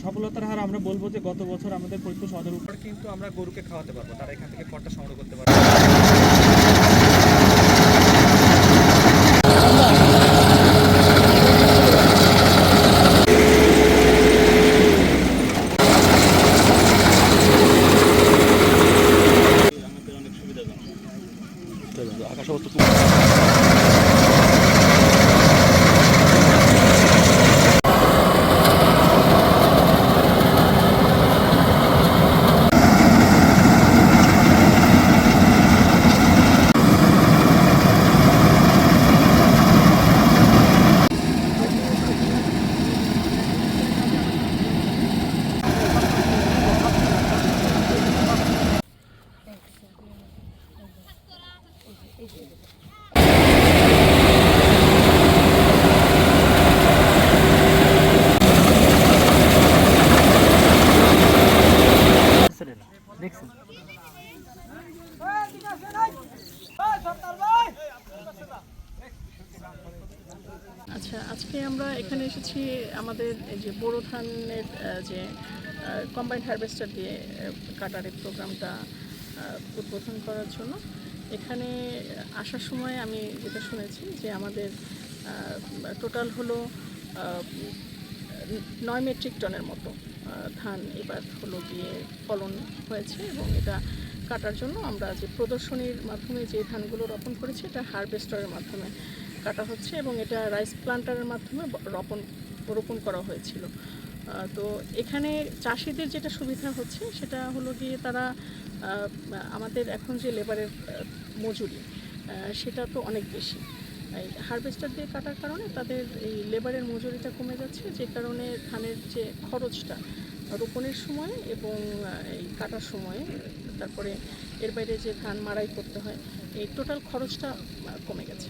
সফলতার হার আমরা বলবো যে গত বছর আমাদের ফরিদপুর সদর উপর কিন্তু আমরা গরুকে খাওয়াতে পারবো, তারা এখান থেকে খড়টা সংগ্রহ করতে পারবে। আকাশ অবস্থা দেখছেন। আচ্ছা, আজকে আমরা এখানে এসেছি আমাদের এই যে বোরো ধানের যে কম্বাইন্ড হারভেস্টার দিয়ে কাটারের প্রোগ্রামটা উদ্বোধন করার জন্য। এখানে আসার সময় আমি যেটা শুনেছি যে আমাদের টোটাল হলো 9 মেট্রিক টনের মতো ধান এবার হলো গিয়ে ফলন হয়েছে, এবং এটা কাটার জন্য আমরা যে প্রদর্শনীর মাধ্যমে যে ধানগুলো রোপণ করেছি এটা হারভেস্টারের মাধ্যমে কাটা হচ্ছে, এবং এটা রাইস প্লান্টারের মাধ্যমে রোপণ করা হয়েছিল। তো এখানে চাষিদের যেটা সুবিধা হচ্ছে সেটা হলো গিয়ে তারা আমাদের এখন যে লেবারের মজুরি সেটা তো অনেক বেশি। এই হারভেস্টার দিয়ে কাটার কারণে তাদের এই লেবারের মজুরিটা কমে যাচ্ছে, যে কারণে ধানের যে খরচটা রোপণের সময় এবং এই কাটার সময়, তারপরে এর বাইরে যে ধান মাড়াই করতে হয়, এই টোটাল খরচটা কমে গেছে।